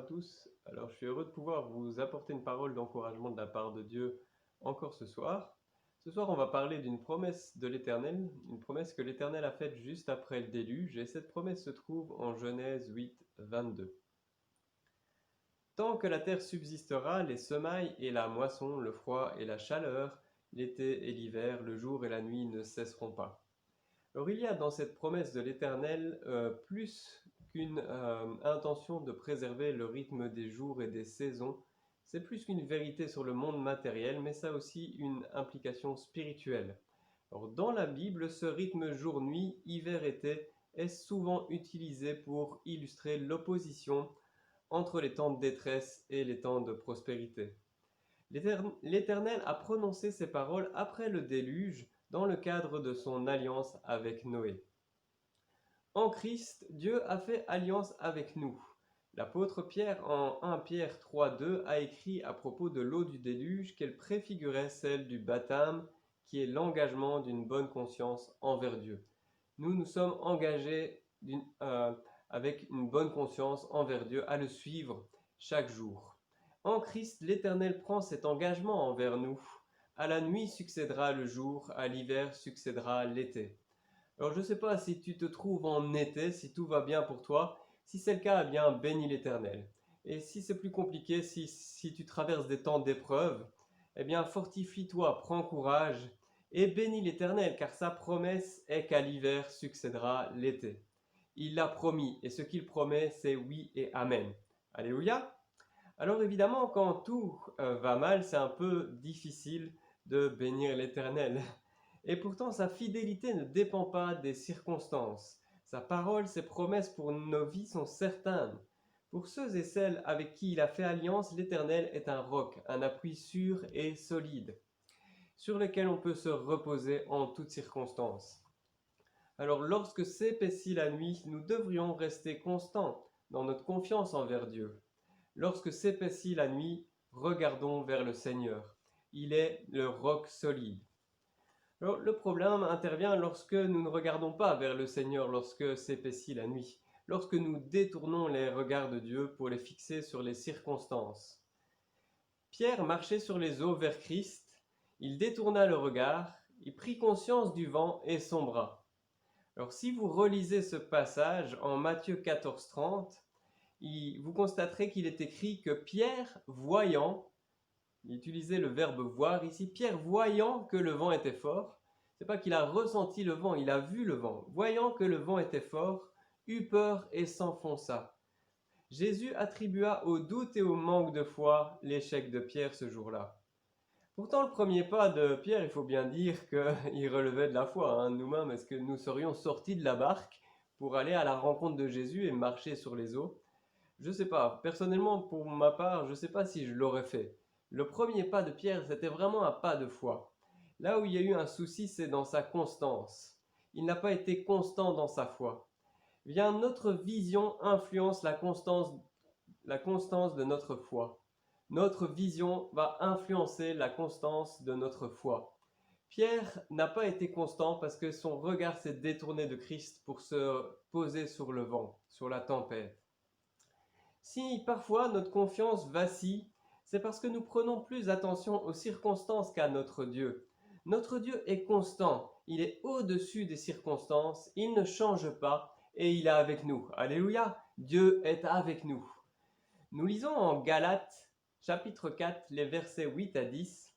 à tous. Alors, je suis heureux de pouvoir vous apporter une parole d'encouragement de la part de Dieu encore ce soir. Ce soir, on va parler d'une promesse de l'Éternel, une promesse que l'Éternel a faite juste après le déluge, et cette promesse se trouve en Genèse 8, 22. Tant que la terre subsistera, les semailles et la moisson, le froid et la chaleur, l'été et l'hiver, le jour et la nuit ne cesseront pas. Alors il y a dans cette promesse de l'Éternel plus qu'une intention de préserver le rythme des jours et des saisons. C'est plus qu'une vérité sur le monde matériel, mais ça a aussi une implication spirituelle. Alors, dans la Bible, ce rythme jour-nuit, hiver-été est souvent utilisé pour illustrer l'opposition entre les temps de détresse et les temps de prospérité. L'Éternel a prononcé ces paroles après le déluge dans le cadre de son alliance avec Noé. En Christ, Dieu a fait alliance avec nous. L'apôtre Pierre en 1 Pierre 3,2 a écrit à propos de l'eau du déluge qu'elle préfigurait celle du baptême, qui est l'engagement d'une bonne conscience envers Dieu. Nous sommes engagés avec une bonne conscience envers Dieu à le suivre chaque jour. En Christ, l'Éternel prend cet engagement envers nous. À la nuit succédera le jour, à l'hiver succédera l'été. Alors je ne sais pas si tu te trouves en été, si tout va bien pour toi. Si c'est le cas, eh bien bénis l'Éternel. Et si c'est plus compliqué, si tu traverses des temps d'épreuve, eh bien fortifie-toi, prends courage et bénis l'Éternel, car sa promesse est qu'à l'hiver succédera l'été. Il l'a promis, et ce qu'il promet, c'est oui et amen. Alléluia. Alors évidemment, quand tout va mal, c'est un peu difficile de bénir l'Éternel. Et pourtant, sa fidélité ne dépend pas des circonstances. Sa parole, ses promesses pour nos vies sont certaines. Pour ceux et celles avec qui il a fait alliance, l'Éternel est un roc, un appui sûr et solide, sur lequel on peut se reposer en toutes circonstances. Alors lorsque s'épaissit la nuit, nous devrions rester constants dans notre confiance envers Dieu. Lorsque s'épaissit la nuit, regardons vers le Seigneur. Il est le roc solide. Alors, le problème intervient lorsque nous ne regardons pas vers le Seigneur, lorsque s'épaissit la nuit, lorsque nous détournons les regards de Dieu pour les fixer sur les circonstances. Pierre marchait sur les eaux vers Christ, il détourna le regard, il prit conscience du vent et sombra. Alors si vous relisez ce passage en Matthieu 14, 30, vous constaterez qu'il est écrit que Pierre, voyant, il utilisait le verbe voir ici, Pierre, voyant que le vent était fort, c'est pas qu'il a ressenti le vent, il a vu le vent, voyant que le vent était fort, eut peur et s'enfonça. Jésus attribua au doute et au manque de foi l'échec de Pierre ce jour-là. Pourtant, le premier pas de Pierre, il faut bien dire qu'il relevait de la foi. Nous-mêmes, est-ce que nous serions sortis de la barque pour aller à la rencontre de Jésus et marcher sur les eaux? Je ne sais pas. Personnellement, pour ma part, je ne sais pas si je l'aurais fait. Le premier pas de Pierre, c'était vraiment un pas de foi. Là où il y a eu un souci, c'est dans sa constance. Il n'a pas été constant dans sa foi. Bien, notre vision influence la constance de notre foi. Notre vision va influencer la constance de notre foi. Pierre n'a pas été constant parce que son regard s'est détourné de Christ pour se poser sur le vent, sur la tempête. Si parfois notre confiance vacille, c'est parce que nous prenons plus attention aux circonstances qu'à notre Dieu. Notre Dieu est constant, il est au-dessus des circonstances, il ne change pas et il est avec nous. Alléluia, Dieu est avec nous. Nous lisons en Galates chapitre 4 les versets 8 à 10.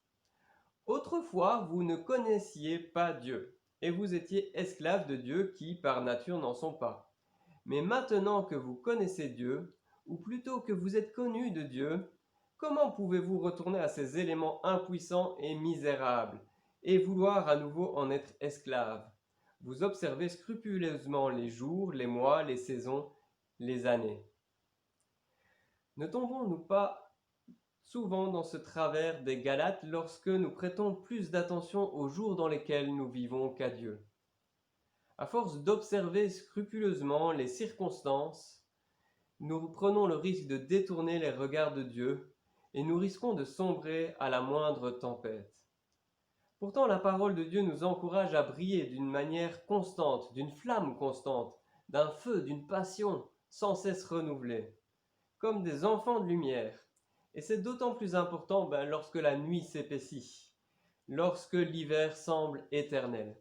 Autrefois, vous ne connaissiez pas Dieu et vous étiez esclaves de Dieu qui, par nature, n'en sont pas. Mais maintenant que vous connaissez Dieu, ou plutôt que vous êtes connus de Dieu, comment pouvez-vous retourner à ces éléments impuissants et misérables et vouloir à nouveau en être esclaves? Vous observez scrupuleusement les jours, les mois, les saisons, les années. Ne tombons-nous pas souvent dans ce travers des Galates lorsque nous prêtons plus d'attention aux jours dans lesquels nous vivons qu'à Dieu? À force d'observer scrupuleusement les circonstances, nous prenons le risque de détourner les regards de Dieu et nous risquons de sombrer à la moindre tempête. Pourtant, la parole de Dieu nous encourage à briller d'une manière constante, d'une flamme constante, d'un feu, d'une passion sans cesse renouvelée. comme des enfants de lumière. Et c'est d'autant plus important lorsque la nuit s'épaissit, lorsque l'hiver semble éternel.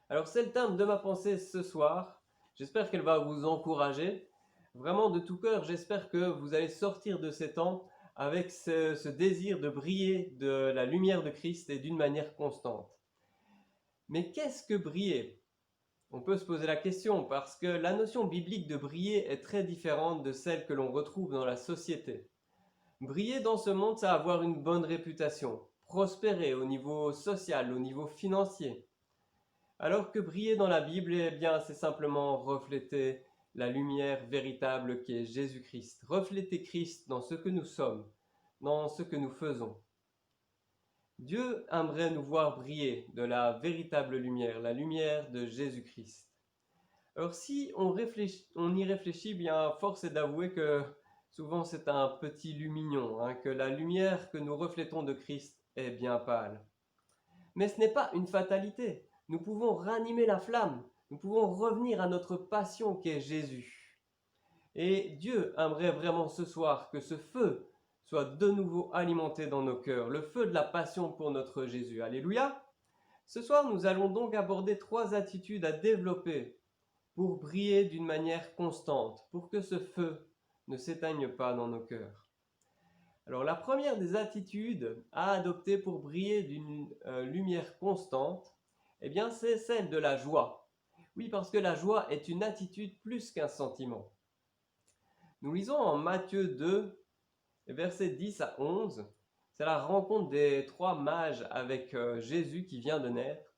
Alors c'est le thème de ma pensée ce soir. J'espère qu'elle va vous encourager. Vraiment de tout cœur, j'espère que vous allez sortir de ces temps avec ce désir de briller de la lumière de Christ et d'une manière constante. Mais qu'est-ce que briller? On peut se poser la question parce que la notion biblique de briller est très différente de celle que l'on retrouve dans la société. Briller dans ce monde, c'est avoir une bonne réputation, prospérer au niveau social, au niveau financier. Alors que briller dans la Bible, eh bien, c'est simplement refléter la lumière véritable qui est Jésus-Christ. Refléter Christ dans ce que nous sommes, dans ce que nous faisons. Dieu aimerait nous voir briller de la véritable lumière, la lumière de Jésus-Christ. Alors si on y réfléchit, bien, force est d'avouer que souvent c'est un petit lumignon, que la lumière que nous reflétons de Christ est bien pâle. Mais ce n'est pas une fatalité. Nous pouvons ranimer la flamme. Nous pouvons revenir à notre passion qui est Jésus. Et Dieu aimerait vraiment ce soir que ce feu soit de nouveau alimenté dans nos cœurs, le feu de la passion pour notre Jésus. Alléluia! Ce soir, nous allons donc aborder 3 attitudes à développer pour briller d'une manière constante, pour que ce feu ne s'éteigne pas dans nos cœurs. Alors la première des attitudes à adopter pour briller d'une lumière constante, eh bien c'est celle de la joie. Oui, parce que la joie est une attitude plus qu'un sentiment. Nous lisons en Matthieu 2, versets 10 à 11, c'est la rencontre des 3 mages avec Jésus qui vient de naître.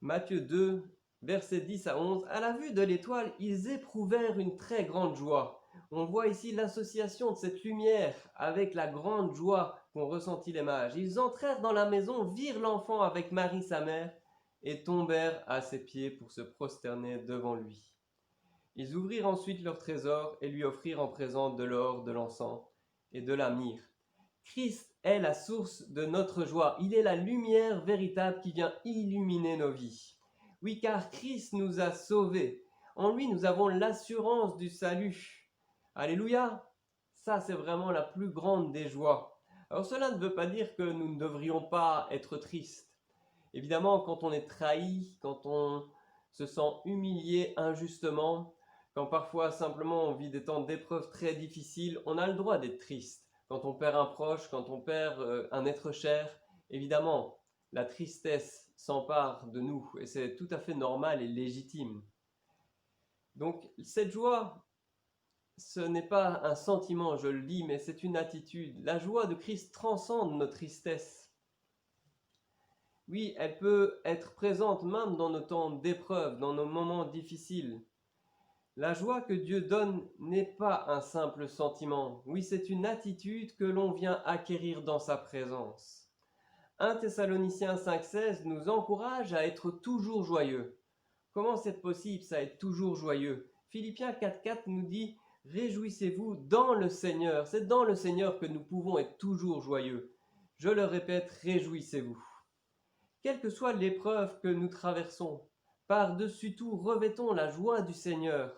Matthieu 2, versets 10 à 11, à la vue de l'étoile, ils éprouvèrent une très grande joie. On voit ici l'association de cette lumière avec la grande joie qu'ont ressentit les mages. Ils entrèrent dans la maison, virent l'enfant avec Marie sa mère et tombèrent à ses pieds pour se prosterner devant lui. Ils ouvrirent ensuite leur trésor et lui offrirent en présent de l'or, de l'encens et de la myrrhe. Christ est la source de notre joie. Il est la lumière véritable qui vient illuminer nos vies. Oui, car Christ nous a sauvés. En lui, nous avons l'assurance du salut. Alléluia! Ça, c'est vraiment la plus grande des joies. Alors cela ne veut pas dire que nous ne devrions pas être tristes. Évidemment, quand on est trahi, quand on se sent humilié injustement, quand parfois simplement on vit des temps d'épreuves très difficiles, on a le droit d'être triste. Quand on perd un proche, quand on perd un être cher, évidemment, la tristesse s'empare de nous et c'est tout à fait normal et légitime. Donc cette joie, ce n'est pas un sentiment, je le dis, mais c'est une attitude. La joie de Christ transcende nos tristesses. Oui, elle peut être présente même dans nos temps d'épreuve, dans nos moments difficiles. La joie que Dieu donne n'est pas un simple sentiment. Oui, c'est une attitude que l'on vient acquérir dans sa présence. 1 Thessaloniciens 5,16 nous encourage à être toujours joyeux. Comment c'est possible, ça, être toujours joyeux? Philippiens 4,4 nous dit « Réjouissez-vous dans le Seigneur ». C'est dans le Seigneur que nous pouvons être toujours joyeux. Je le répète, réjouissez-vous. Quelle que soit l'épreuve que nous traversons, par-dessus tout, revêtons la joie du Seigneur.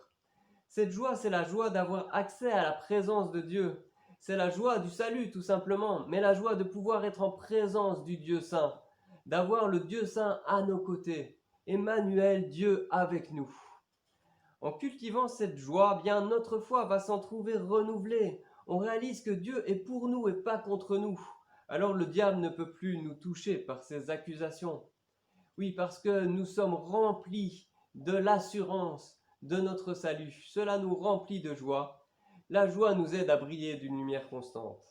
Cette joie, c'est la joie d'avoir accès à la présence de Dieu. C'est la joie du salut, tout simplement, mais la joie de pouvoir être en présence du Dieu Saint, d'avoir le Dieu Saint à nos côtés. Emmanuel, Dieu avec nous. En cultivant cette joie, bien notre foi va s'en trouver renouvelée. On réalise que Dieu est pour nous et pas contre nous. Alors le diable ne peut plus nous toucher par ses accusations. Oui, parce que nous sommes remplis de l'assurance de notre salut. Cela nous remplit de joie. La joie nous aide à briller d'une lumière constante.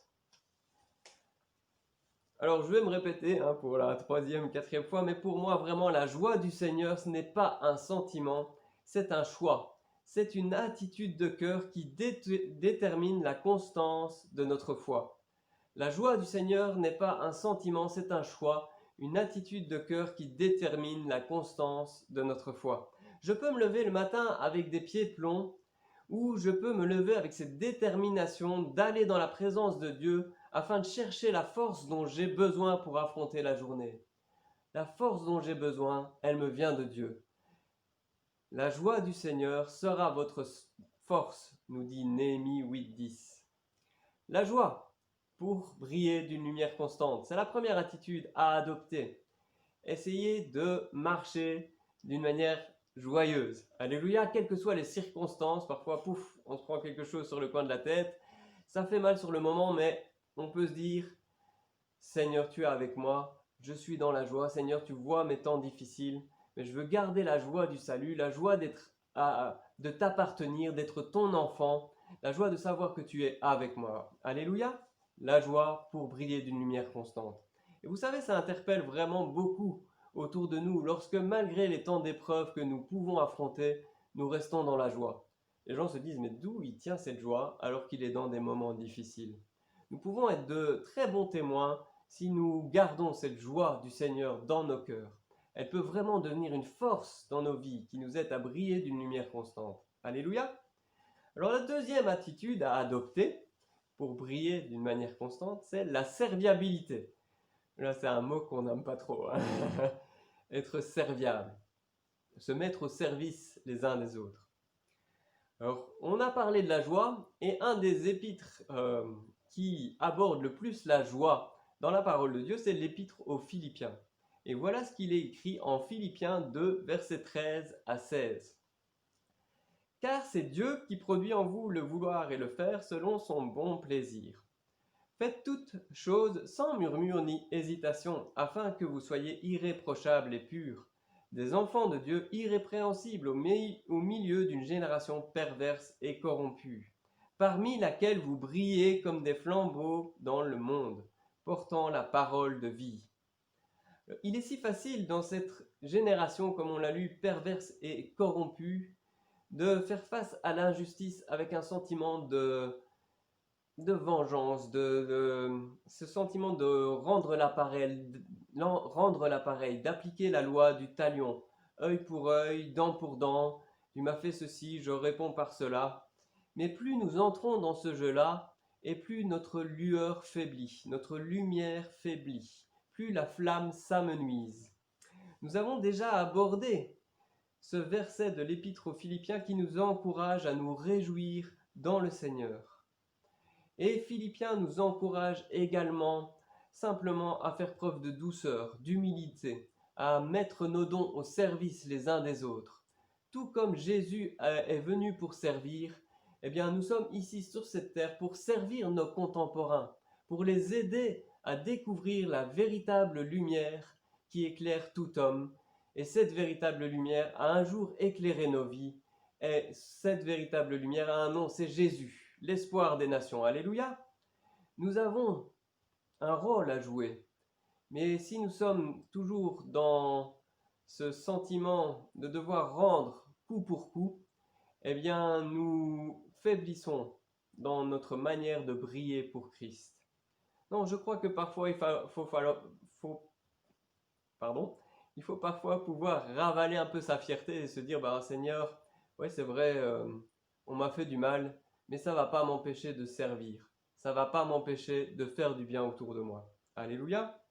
Alors je vais me répéter pour la 3e, 4e fois, mais pour moi vraiment la joie du Seigneur, ce n'est pas un sentiment, c'est un choix. C'est une attitude de cœur qui détermine la constance de notre foi. La joie du Seigneur n'est pas un sentiment, c'est un choix, une attitude de cœur qui détermine la constance de notre foi. Je peux me lever le matin avec des pieds de plomb, ou je peux me lever avec cette détermination d'aller dans la présence de Dieu afin de chercher la force dont j'ai besoin pour affronter la journée. La force dont j'ai besoin, elle me vient de Dieu. La joie du Seigneur sera votre force, nous dit Néhémie 8:10. La joie pour briller d'une lumière constante, c'est la première attitude à adopter. Essayez de marcher d'une manière joyeuse. Alléluia, quelles que soient les circonstances, parfois, pouf, on se prend quelque chose sur le coin de la tête, ça fait mal sur le moment, mais on peut se dire, Seigneur, tu es avec moi, je suis dans la joie, Seigneur, tu vois mes temps difficiles, mais je veux garder la joie du salut, la joie de t'appartenir, d'être ton enfant, la joie de savoir que tu es avec moi. Alléluia, la joie pour briller d'une lumière constante. Et vous savez, ça interpelle vraiment beaucoup autour de nous, lorsque malgré les temps d'épreuve que nous pouvons affronter, nous restons dans la joie. Les gens se disent, mais d'où il tient cette joie alors qu'il est dans des moments difficiles? Nous pouvons être de très bons témoins si nous gardons cette joie du Seigneur dans nos cœurs. Elle peut vraiment devenir une force dans nos vies qui nous aide à briller d'une lumière constante. Alléluia! Alors la deuxième attitude à adopter pour briller d'une manière constante, c'est la serviabilité. Là, c'est un mot qu'on n'aime pas trop. Hein. Être serviable. Se mettre au service les uns des autres. Alors, on a parlé de la joie, et un des épîtres qui aborde le plus la joie dans la parole de Dieu, c'est l'épître aux Philippiens. Et voilà ce qu'il est écrit en Philippiens 2, versets 13 à 16. Car c'est Dieu qui produit en vous le vouloir et le faire selon son bon plaisir. Faites toutes choses sans murmure ni hésitation, afin que vous soyez irréprochables et purs, des enfants de Dieu irrépréhensibles au milieu d'une génération perverse et corrompue, parmi laquelle vous brillez comme des flambeaux dans le monde, portant la parole de vie. Il est si facile dans cette génération, comme on l'a lu, perverse et corrompue, de faire face à l'injustice avec un sentiment de vengeance, ce sentiment de rendre l'appareil, d'appliquer la loi du talion, œil pour œil, dent pour dent, tu m'as fait ceci, je réponds par cela. Mais plus nous entrons dans ce jeu-là, et plus notre lueur faiblit, notre lumière faiblit, plus la flamme s'amenuise. Nous avons déjà abordé ce verset de l'Épître aux Philippiens qui nous encourage à nous réjouir dans le Seigneur. Et Philippiens nous encourage également simplement à faire preuve de douceur, d'humilité, à mettre nos dons au service les uns des autres. Tout comme Jésus est venu pour servir, eh bien nous sommes ici sur cette terre pour servir nos contemporains, pour les aider à découvrir la véritable lumière qui éclaire tout homme. Et cette véritable lumière a un jour éclairé nos vies. Et cette véritable lumière a un nom, c'est Jésus, l'espoir des nations. Alléluia! Nous avons un rôle à jouer. Mais si nous sommes toujours dans ce sentiment de devoir rendre coup pour coup, eh bien nous faiblissons dans notre manière de briller pour Christ. Non, je crois que parfois il faut parfois pouvoir ravaler un peu sa fierté et se dire, bah Seigneur, ouais c'est vrai, on m'a fait du mal, mais ça va pas m'empêcher de servir. Ça va pas m'empêcher de faire du bien autour de moi. Alléluia.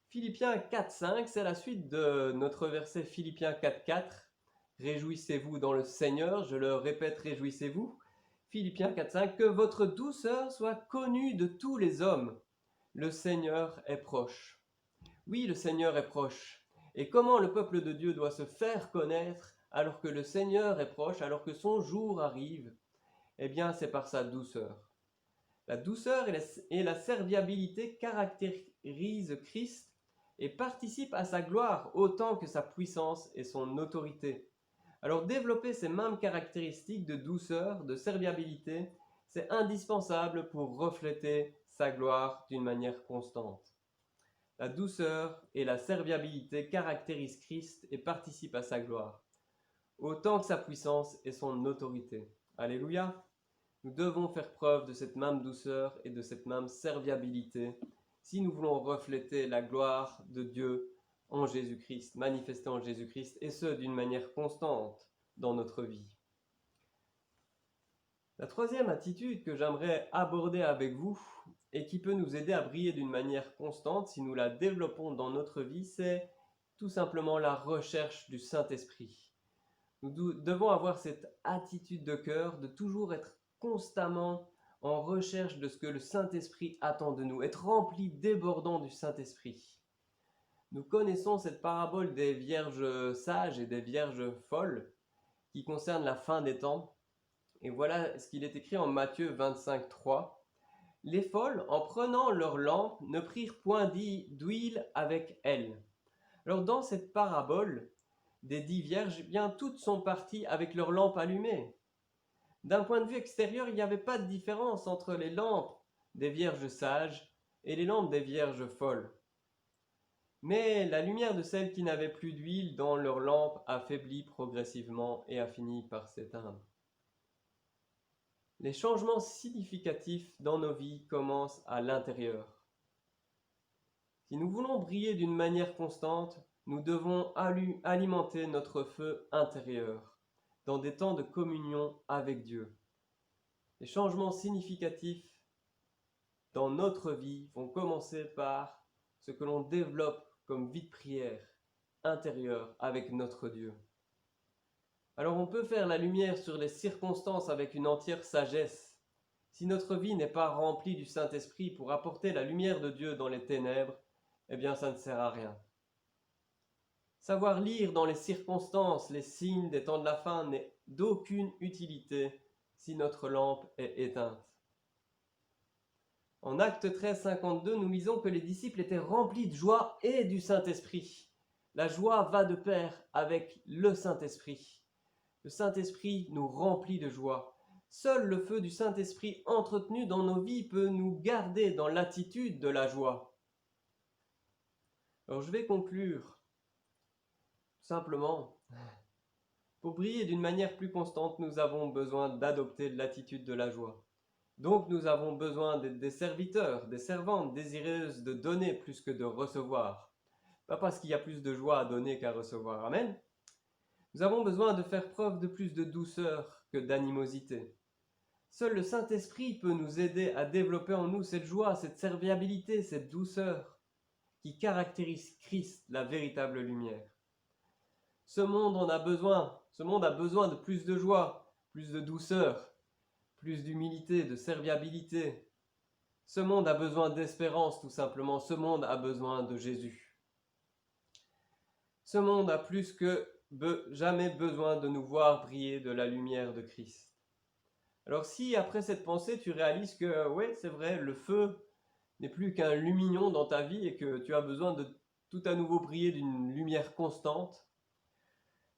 Philippiens 4.5, c'est la suite de notre verset Philippiens 4.4. Réjouissez-vous dans le Seigneur, je le répète, réjouissez-vous. Philippiens 4.5, que votre douceur soit connue de tous les hommes. Le Seigneur est proche. Oui, le Seigneur est proche. Et comment le peuple de Dieu doit se faire connaître alors que le Seigneur est proche, alors que son jour arrive? Eh bien, c'est par sa douceur. La douceur et la serviabilité caractérisent Christ et participent à sa gloire autant que sa puissance et son autorité. Alors développer ces mêmes caractéristiques de douceur, de serviabilité, c'est indispensable pour refléter sa gloire d'une manière constante. La douceur et la serviabilité caractérisent Christ et participent à sa gloire, autant que sa puissance et son autorité. Alléluia! Nous devons faire preuve de cette même douceur et de cette même serviabilité si nous voulons refléter la gloire de Dieu en Jésus-Christ, manifestée en Jésus-Christ, et ce, d'une manière constante dans notre vie. La troisième attitude que j'aimerais aborder avec vous et qui peut nous aider à briller d'une manière constante si nous la développons dans notre vie, c'est tout simplement la recherche du Saint-Esprit. Nous devons avoir cette attitude de cœur de toujours être constamment en recherche de ce que le Saint-Esprit attend de nous, être rempli débordant du Saint-Esprit. Nous connaissons cette parabole des vierges sages et des vierges folles qui concerne la fin des temps. Et voilà ce qu'il est écrit en Matthieu 25, 3. Les folles, en prenant leur lampe, ne prirent point d'huile avec elles. Alors dans cette parabole des 10 vierges, eh bien toutes sont parties avec leur lampe allumée. D'un point de vue extérieur, il n'y avait pas de différence entre les lampes des vierges sages et les lampes des vierges folles. Mais la lumière de celles qui n'avaient plus d'huile dans leur lampe affaiblit progressivement et a fini par s'éteindre. Les changements significatifs dans nos vies commencent à l'intérieur. Si nous voulons briller d'une manière constante, nous devons alimenter notre feu intérieur dans des temps de communion avec Dieu. Les changements significatifs dans notre vie vont commencer par ce que l'on développe comme vie de prière intérieure avec notre Dieu. Alors on peut faire la lumière sur les circonstances avec une entière sagesse. Si notre vie n'est pas remplie du Saint-Esprit pour apporter la lumière de Dieu dans les ténèbres, eh bien ça ne sert à rien. Savoir lire dans les circonstances les signes des temps de la fin n'est d'aucune utilité si notre lampe est éteinte. En Actes 13, 52, nous lisons que les disciples étaient remplis de joie et du Saint-Esprit. La joie va de pair avec le Saint-Esprit. Le Saint-Esprit nous remplit de joie. Seul le feu du Saint-Esprit entretenu dans nos vies peut nous garder dans l'attitude de la joie. Alors je vais conclure. Simplement, pour briller d'une manière plus constante, nous avons besoin d'adopter l'attitude de la joie. Donc nous avons besoin d'être des serviteurs, des servantes désireuses de donner plus que de recevoir. Pas parce qu'il y a plus de joie à donner qu'à recevoir. Amen. Nous avons besoin de faire preuve de plus de douceur que d'animosité. Seul le Saint-Esprit peut nous aider à développer en nous cette joie, cette serviabilité, cette douceur qui caractérise Christ, la véritable lumière. Ce monde en a besoin. Ce monde a besoin de plus de joie, plus de douceur, plus d'humilité, de serviabilité. Ce monde a besoin d'espérance, tout simplement. Ce monde a besoin de Jésus. Ce monde a plus que jamais besoin de nous voir briller de la lumière de Christ. Alors si après cette pensée, tu réalises que, oui, c'est vrai, le feu n'est plus qu'un lumignon dans ta vie et que tu as besoin de tout à nouveau briller d'une lumière constante,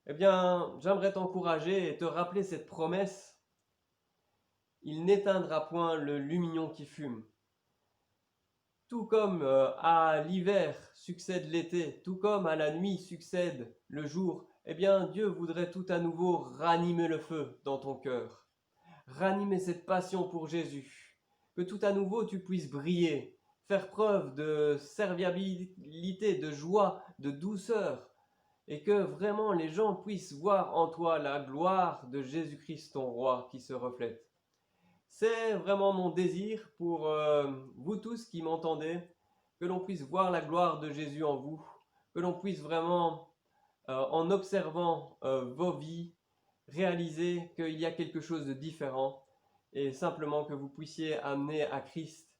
eh bien, j'aimerais t'encourager et te rappeler cette promesse. Il n'éteindra point le lumignon qui fume. Tout comme à l'hiver succède l'été, tout comme à la nuit succède le jour, eh bien Dieu voudrait tout à nouveau ranimer le feu dans ton cœur. Ranimer cette passion pour Jésus. Que tout à nouveau tu puisses briller, faire preuve de serviabilité, de joie, de douceur. Et que vraiment les gens puissent voir en toi la gloire de Jésus-Christ ton roi qui se reflète. C'est vraiment mon désir pour vous tous qui m'entendez, que l'on puisse voir la gloire de Jésus en vous, que l'on puisse vraiment, en observant vos vies, réaliser qu'il y a quelque chose de différent et simplement que vous puissiez amener à Christ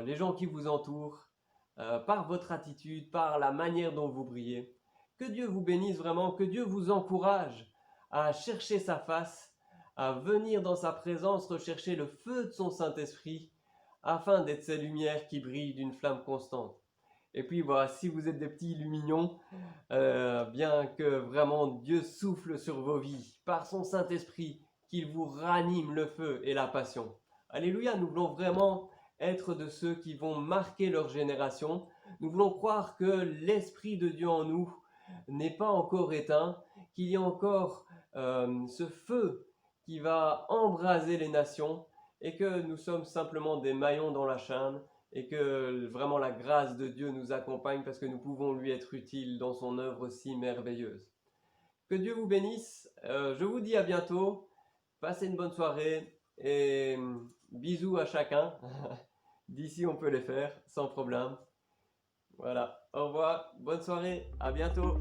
les gens qui vous entourent par votre attitude, par la manière dont vous brillez. Que Dieu vous bénisse vraiment, que Dieu vous encourage à chercher sa face, à venir dans sa présence rechercher le feu de son Saint-Esprit, afin d'être ces lumières qui brillent d'une flamme constante. Et puis voilà, si vous êtes des petits lumignons, bien que vraiment Dieu souffle sur vos vies, par son Saint-Esprit, qu'il vous ranime le feu et la passion. Alléluia, nous voulons vraiment être de ceux qui vont marquer leur génération. Nous voulons croire que l'Esprit de Dieu en nous n'est pas encore éteint, qu'il y a encore ce feu qui va embraser les nations et que nous sommes simplement des maillons dans la chaîne et que vraiment la grâce de Dieu nous accompagne parce que nous pouvons lui être utiles dans son œuvre si merveilleuse. Que Dieu vous bénisse, je vous dis à bientôt, passez une bonne soirée et bisous à chacun. D'ici on peut les faire sans problème. Voilà, au revoir, bonne soirée, à bientôt.